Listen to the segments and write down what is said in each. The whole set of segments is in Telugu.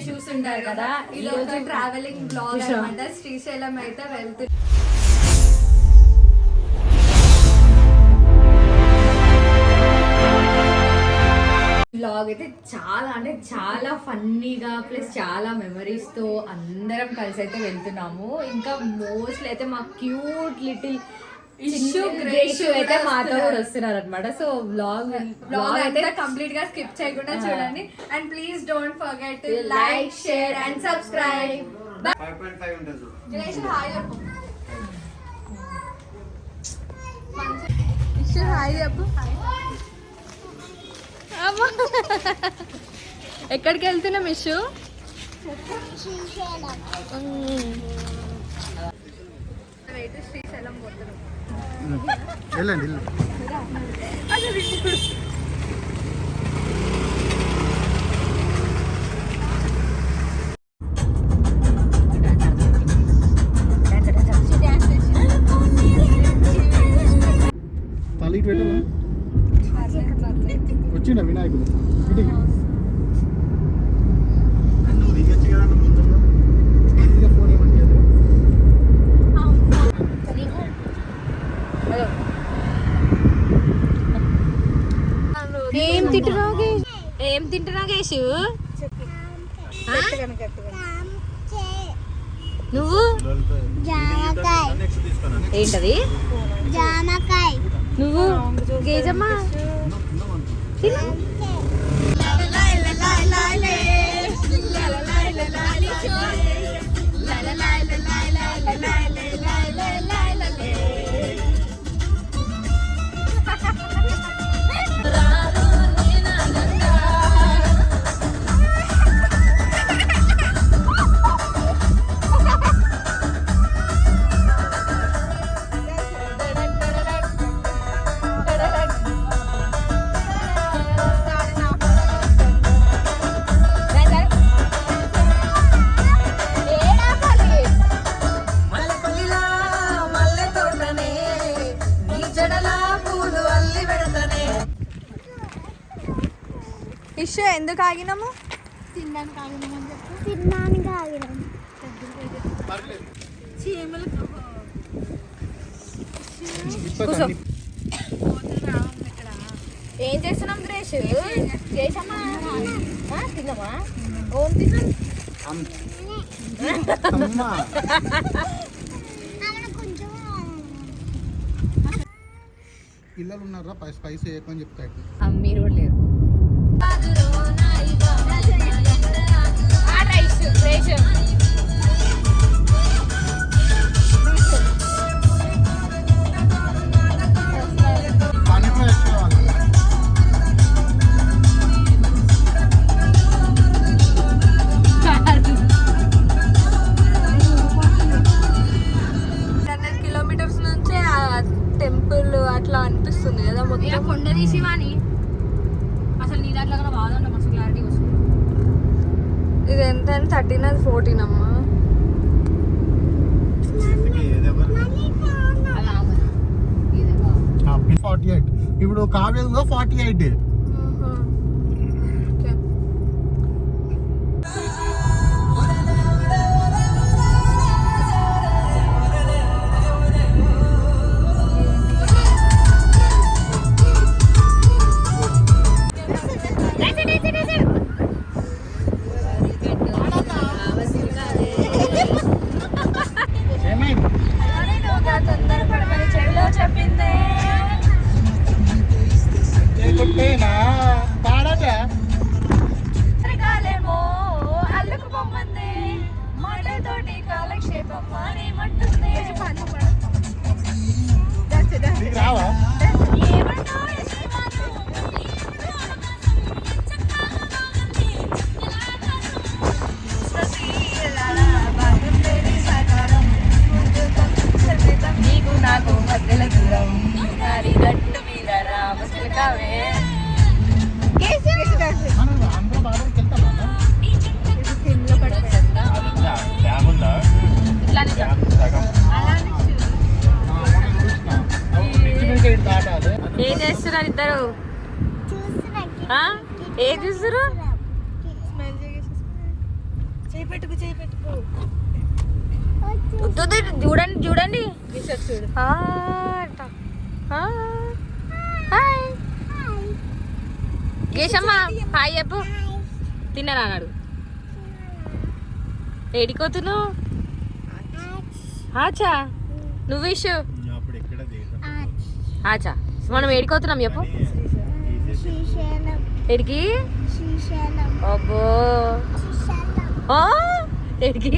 చూస్తుంటారు కదా, ఈ రోజు ట్రావెలింగ్ బ్లాగ్ అన్నమాట. శ్రీశైలం అయితే వెళ్తుంది. బ్లాగ్ అయితే చాలా అంటే చాలా ఫన్నీగా ప్లస్ చాలా మెమరీస్ తో అందరం కలిసి అయితే వెళ్తున్నాము. ఇంకా మోస్ట్లీ అయితే మా క్యూట్ లిటిల్ గ్రేషు అయితే మాతో కూడా వస్తున్నారు అనమాట. సో బ్లాగ్ అయితే కంప్లీట్ గా స్కిప్ చేయకుండా చూడండి. And please don't forget to like, share and subscribe. 5.5 ఉంటుంది. గ్రేషు హాయ్ చెప్పు. ఇషు హాయ్ చెప్పు. ఎక్కడికి వెళ్తున్నాం ఇషు? శ్రీశైలం పోతున్నాం. వెళ్ళండి. తల్లి పెట్టవా? వచ్చిండ వినాయకుడు ఇంటికి నువ్వు దిగచ్చు కదా ముందుగా ఫోన్ ఏమంటే ఏం తింటున్నావు కేశు? నువ్వు ఏంటది? నువ్వు గేజమ్మా ఇషు ఎందుకు ఆగినాము? తినడానికి ఆగినామని చెప్పు. తినడానికి ఆగినాము. ఏం చేస్తున్నాం గ్రేష్? చేసామా? తిన్నామా? ఓం తిన్నాం. పిల్లలు ఉన్నారా? స్పైసీ వేయకని చెప్తాయి. మీరు కూడా లేరు. కిలోమీటర్స్ నుంచే టెంపుల్ అట్లా అనిపిస్తుంది కదా మొత్తం. కొండ తీసివాని అసలు నీ దాంట్లో కూడా బాగా మస్తు క్లారిటీ వస్తుంది. ఇది ఎంత 13 అది 14 అమ్మా. ఇప్పుడు కావ్యంలో 48. ఏం చేస్తున్నారు ఇద్దరు? ఏం చూస్తారు? చూడండి చూడండి కేశమ్మ హాయ్ చెప్పు. తిన్నారా అన్నాడు. ఏడికోతున్నావు? ఆచా నువ్వు ఇష్యూ అప్పుడు ఎక్కడ దిగుతాం ఆచా మనం ఏడికోతున్నాం చెప్పు. ఏడికి? అబ్బో ఏడికి?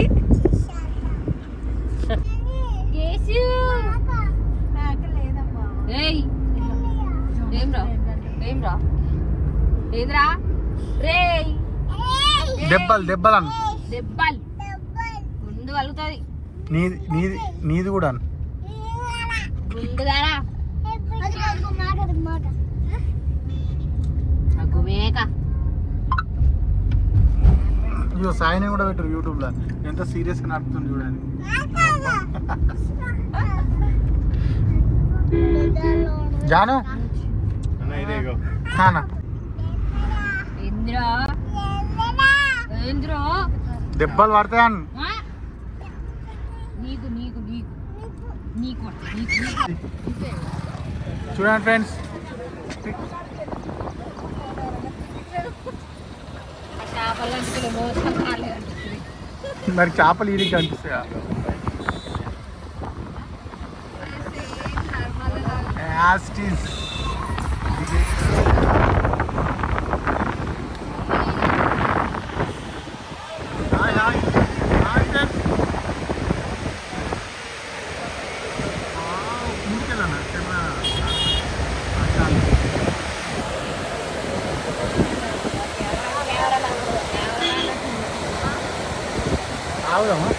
ఏయ్ ఏం రా ఏం రా ఏంద్రా రే దెబ్బలు దెబ్బలు దెబ్బలు ముందు కలుగుతుంది. నీది కూడా ముందుగారా మేక ఇయ్యో సాయిని కూడా పెట్టరు యూట్యూబ్ లో ఎంత సీరియస్ గా నడుపుతుంది చూడండి. జాను ఏంద్రా ఏంద్రా దెబ్బలు పడతాయని నీకు నీకు నీకు నీకు చూడండి ఫ్రెండ్స్. మరి చేపలు ఈడికి కనిపిస్తాయా? అవుదమ్మా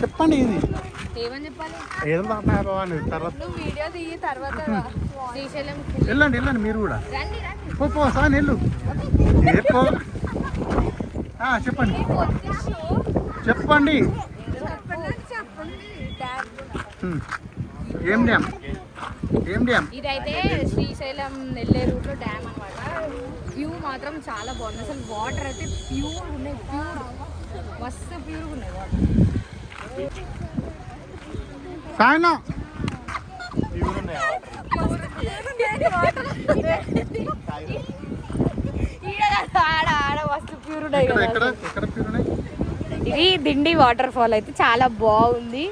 చెప్పండి. ఇది ఏమని చెప్పాలి? ఏదో బాగుంది. తర్వాత వీడియో దిగి తర్వాత శ్రీశైలం వెళ్ళండి వెళ్ళండి మీరు కూడా రండి రండి. పో సార్ వెళ్ళు. చెప్పండి చెప్పండి. ఏం డ్యామ్? ఏం డ్యామ్? ఇదైతే శ్రీశైలం వెళ్ళే రూట్ లో డ్యామ్ అన్నమాట. వ్యూ మాత్రం చాలా బాగుంది. అసలు వాటర్ అయితే ప్యూర్ ఉన్నాయి. ప్యూర్ మస్తు ప్యూర్ ఉన్నాయి వాటర్. సాయన ఆడ మస్తు ప్యూర్ ఉన్నాయి కదా. ఎక్కడ ప్యూర్ ఉన్నాయి? ఇది దిండి వాటర్ ఫాల్ అయితే చాలా బాగుంది.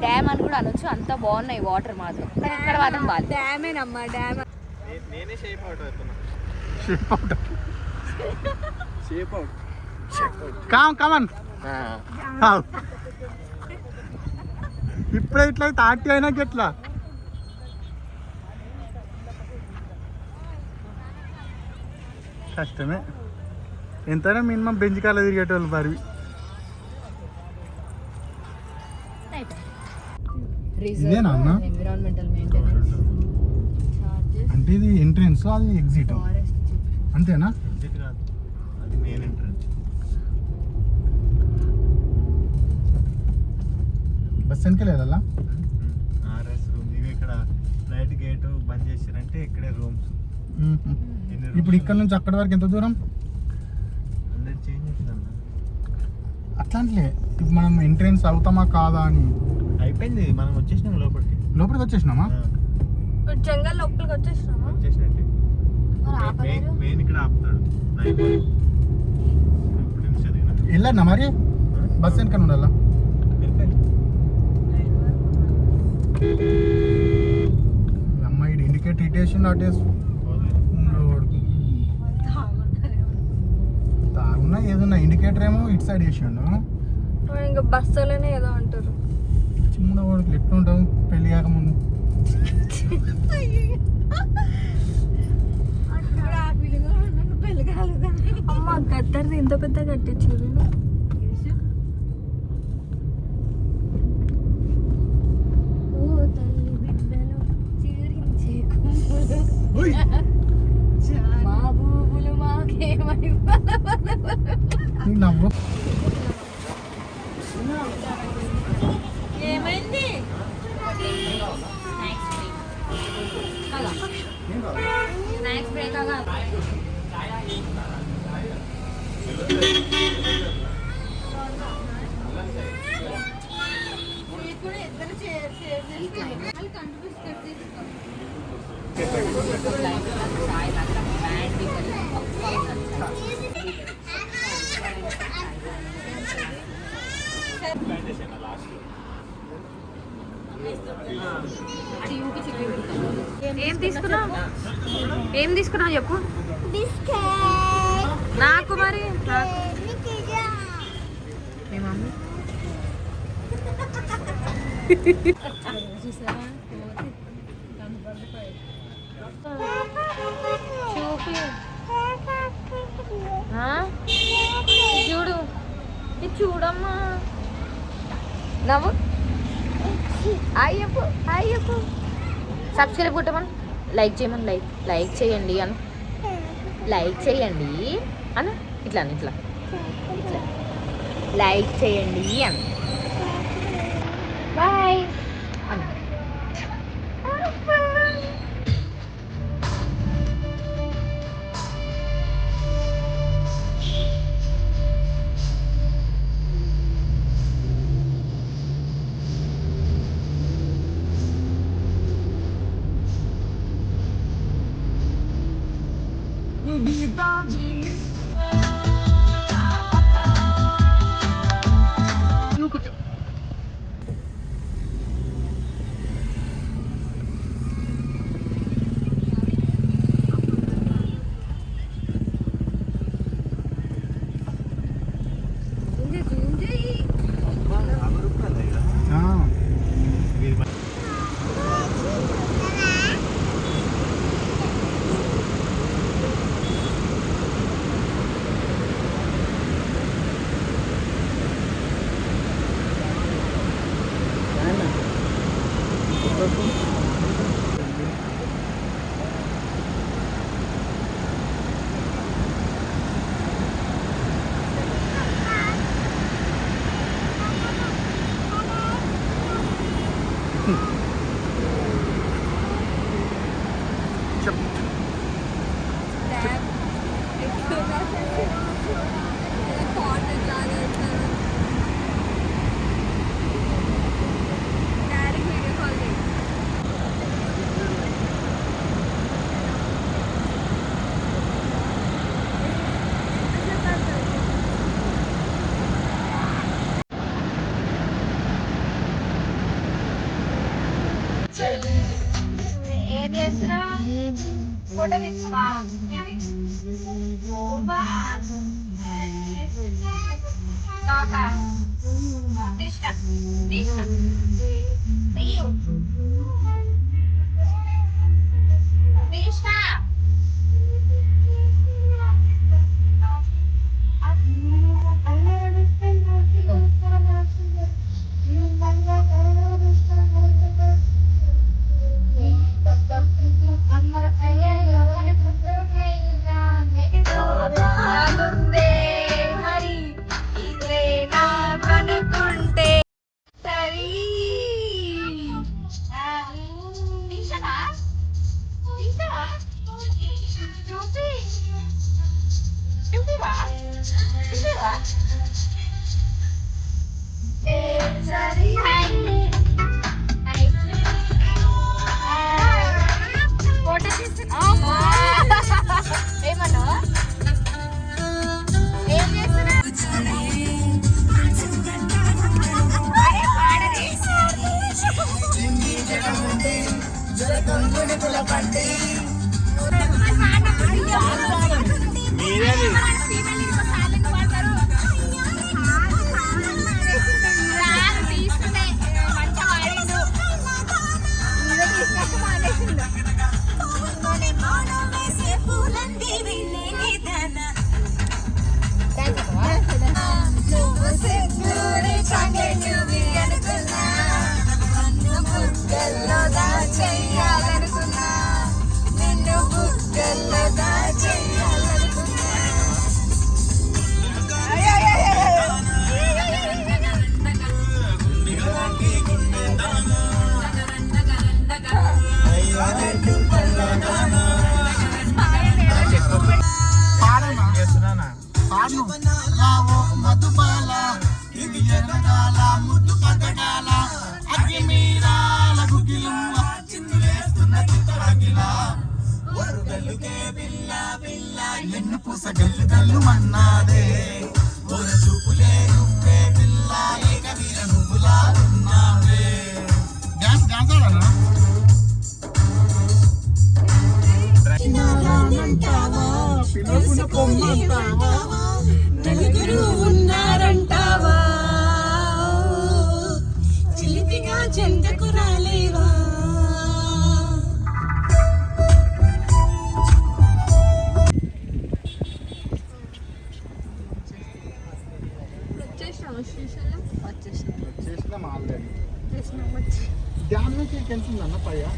డ్యామ్ అని కూడా అనొచ్చు, అంత బాగున్నాయి వాటర్ మాత్రం. కానీ ఇక్కడ మాత్రం బాగా డ్యామేనమ్మా డ్యామ్. నేనే షేప్ అవుట్ అవుతున్నా. Shape out shape out common. ఇప్పుడే ఇట్లా తాటి అయినాక ఎట్లా? కష్టమే ఎంతైనా మినిమం బెంచ్ కాల తిరిగేటోళ్ళు మరి. ఇదేనా అన్న? అంటే ఇది ఎంట్రన్స్, అది ఎగ్జిట్ అంతేనా? బస్ వెనక లేదల్లా ఇక్కడ ఫ్లైట్ గేట్ బంద్ చేసారంటే ఇక్కడే రూమ్స్. ఇప్పుడు ఇక్కడ నుంచి అక్కడి వరకు ఎంత దూరం? అట్లాంటిలే ఇప్పుడు మనం ఎంట్రన్స్ అవుతామా కాదా అని అయిపోయింది. మనం వచ్చేసినాం లోపలికి వచ్చేసినామా? జంగల్ లోపలికి వచ్చేసినామా? వచ్చేసినట్టే. మెయిన్ ఇక్కడ ఆపుతాడు. వెళ్ళన్నా మరి బస్ వెనక ఉండాలా? అమ్మాయి ఇండికేట్ ఇటేషన్ అటేసి తాగున్నా ఏదన్నా ఇండికేటర్ ఏమో ఇటు సైడ్ వేసిండు. ఇంకా బస్సులోనే ఏదో అంటారు. చిన్న వాడికి ఎట్లా ఉంటావు పెళ్ళి కాకముందు? అమ్మ గద్దరిది ఇంత పెద్ద కట్టించారు. మా బూబులు మాకేమ నీకు నవ్వు ఏమైంది స్నాక్స్ బ్రేక్ అగా ఏం తీసుకున్నావు చెప్పు బిస్కెట్ నాకు మరి మీ మమ్మీ చూపి చూడు ఇది చూడమ్మా నవ్వు అయ్యప్పు అయ్యప్పు సబ్స్క్రైబ్ కొట్టమని లైక్ చేయమని లైక్ చేయండి అను లైక్ చేయండి అను ఇట్లా ఇట్లా ఇట్లా లైక్ చేయండి అను బాయ్ అను నలుగురు ఉన్నారంటావా చిలిపిగా చెంతకు రాలేవా చేసినాం ఆల్రెడీ. డ్యామ్ నుంచి ఎంత ఉందన్న పైగా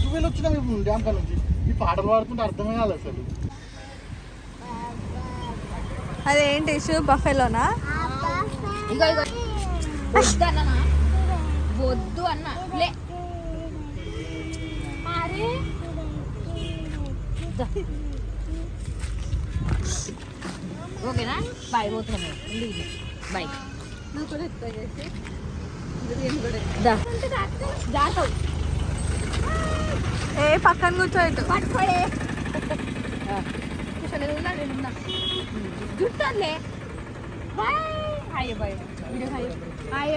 12 వచ్చినా మేము డ్యామ్ కాడ నుంచి ఈ పాటలు పాడుతుంటే అర్థమే కాదు అసలు. అదేంటి ఇష్యూ బఫెలోనా ఇగో ఇగో వద్దు అన్న వద్దు అన్న లే అరే ఓకేనా బాయ్ పోతున్నాం బాయ్ నువ్వు కూడా ఎక్కువ చేసి దాటావు ఏ పక్కన కూర్చోయిట్టు పట్టుకోడే నేనున్నా నేనున్నా జుట్టాలే bye hi bye video hi hi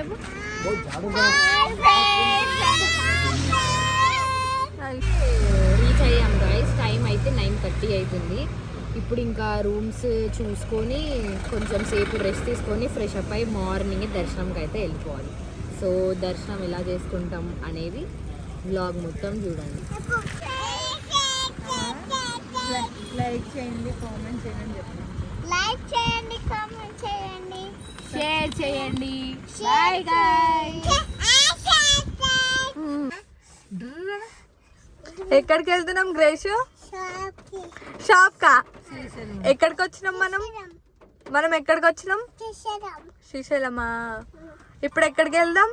reach అయ్యాం గైస్ టైం అయితే 9:30 అవుతుంది ఇప్పుడు ఇంకా రూమ్స్ చూసుకొని కొంచెం సేపు రెస్ట్ తీసుకొని ఫ్రెష్ అప్ అయ్యి మార్నింగ్ దర్శనంకి అయితే వెళ్ళిపోవాలి సో దర్శనం ఎలా చేసుకుంటాం అనేది వ్లాగ్ మొత్తం చూడండి లైక్ చేయండి కామెంట్ చేయండి చెప్పండి లైక్ చేయండి కామెంట్ చేయండి షేర్ చేయండి బాయ్ గాయ్స్ ఎక్కడికి వెళ్తున్నాం గ్రేషు షాప్ కా ఎక్కడికి వచ్చినాం మనం ఎక్కడికి వచ్చినాం శ్రీశైలమా ఇప్పుడు ఎక్కడికి వెళ్దాం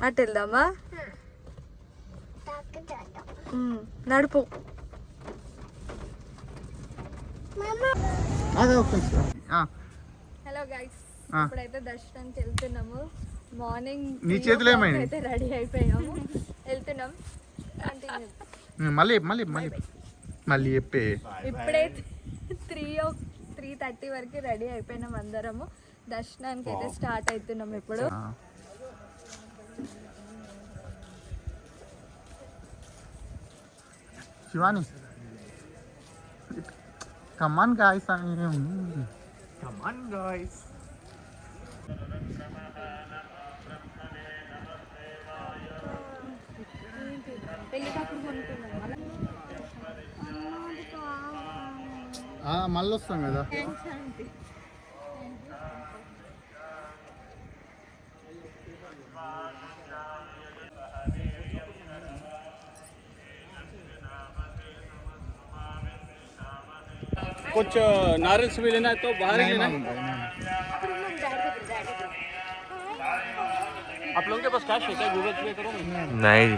అటు వెళ్దామా నడుపు హలో గైస్ ఇప్పుడైతే దర్శనానికి వెళ్తున్నాము మార్నింగ్ నీ చేతిలో ఏమైంది? అయితే రెడీ అయిపోయాము వెళ్తున్నాం మళ్ళీ మళ్ళీ మళ్ళీ మళ్ళీ చెప్పే. ఇప్పుడైతే 3:30 వరకు రెడీ అయిపోయినాం అందరము దర్శనానికి అయితే స్టార్ట్ అవుతున్నాం ఇప్పుడు Shivani come on guys come on guys మళ్ళీ వస్తాం కదా कुछ नारियल से भी लेना है तो बाहर ही लेना है। आप लोगों के पास कैश है क्या? गूगल पे करो नहीं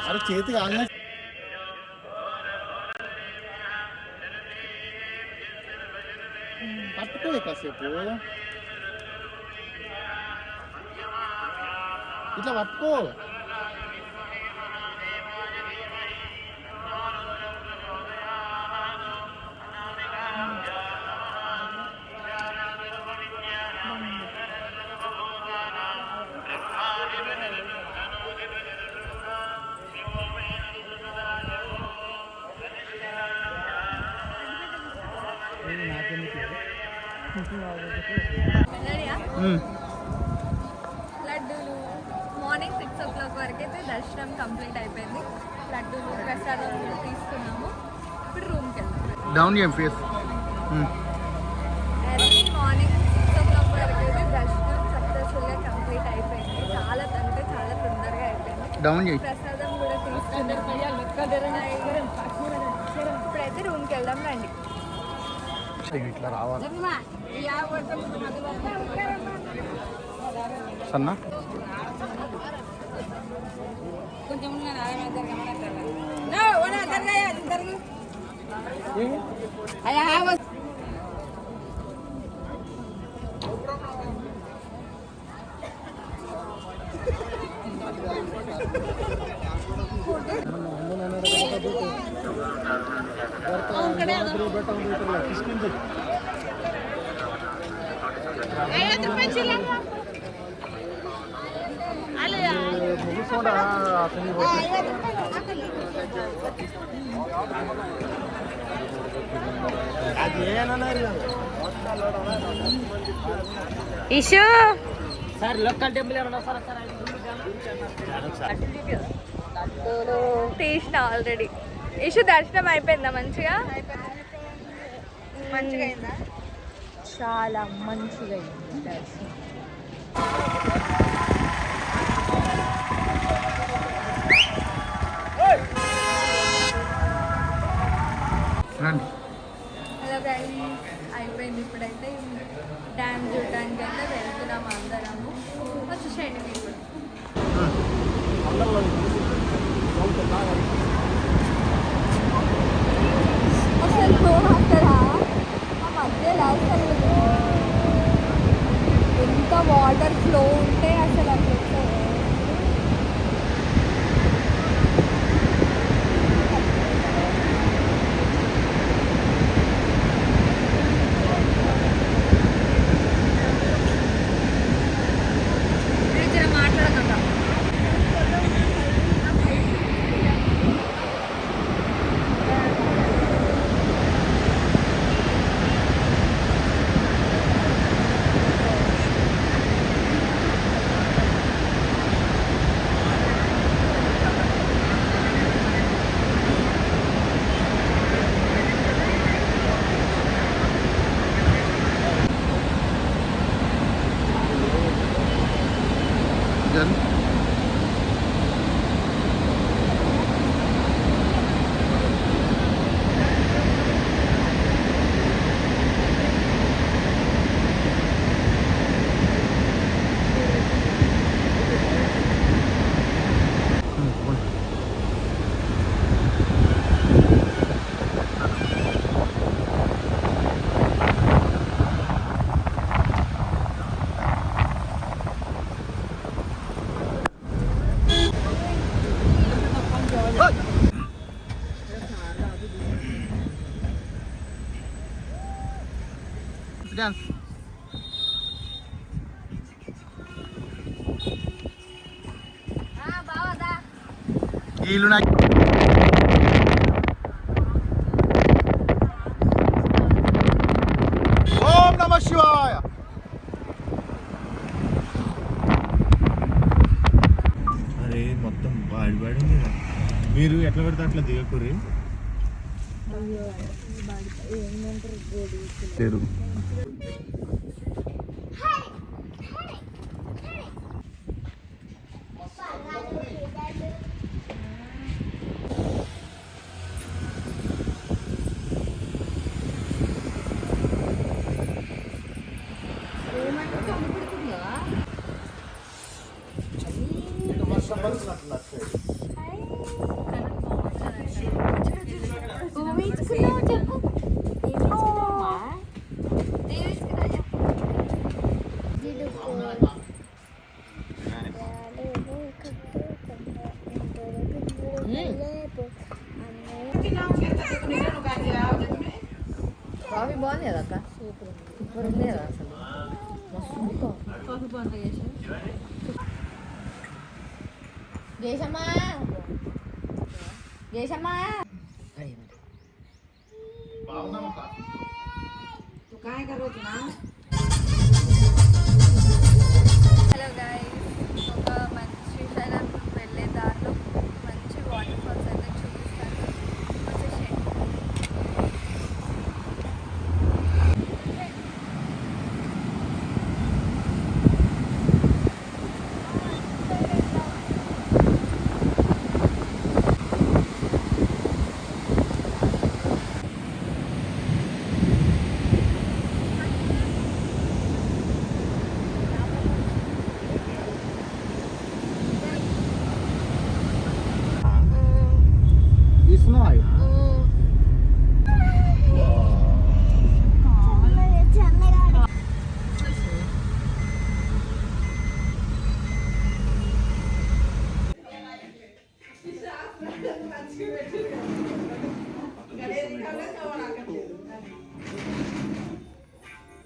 అరే చేతికి ఆన్లైన్ పట్టుకోలే కాసేపు ఇట్లా పట్టుకో. రెడీయా? లడ్డూలు మార్నింగ్ 6 o'clock వరకు అయితే దర్శనం కంప్లీట్ అయిపోయింది. లడ్డూలు ప్రసాదాలు కూడా తీసుకున్నాము. ఇప్పుడు రూమ్కి వెళ్తాం. డౌన్ చేయం ఫేస్. ఎర్లీ మార్నింగ్ 6 o'clock వరకు అయితే దర్శనం సక్సెస్ఫుల్గా కంప్లీట్ అయిపోయింది. చాలా అంటే చాలా తొందరగా అయిపోయింది. డౌన్ చేయి. ప్రసాదం కూడా తీసుకున్నాము. ఇప్పుడైతే రూమ్కి వెళ్దాం రండి. ఇట్లా రావాలి సన్నా. ఇషు సార్ లోకల్ టెంపుల్ ఏమన్నా సార్ తీసిన ఆల్రెడీ. ఇషు దర్శనం అయిపోయిందా మంచిగా? మంచిగా అయిందా? చాలా మంచిగా అయింది దర్శనం. రండి. హలో గైస్, అయిపోయింది. ఇప్పుడైతే డ్యామ్ చూడడానికి అయితే వెళ్తున్నాము అందరము. వచ్చేసేయండి మీరు కూడా. అసలు అక్కడ ఆ మధ్యలో అసలు ఎంత వాటర్ ఫ్లో ఉంటే అసలు అట్లా వస్తుంది. మాట్లాడకుండా డాన్స్. వీళ్ళు నాకు ఓం నమః శివాయ. అరే మొత్తం బాడిపడింది. మీరు ఎట్లా పెడితే అట్లా దిగకూరి. చెప్పు సూపర్ ఉంది కదా అసలు మస్తు పసుపు అంత చేసి జయసమ్మా జయసమ్మా హలో గైస్ ఒక మంచి శ్రీశైలం వెళ్ళే దారి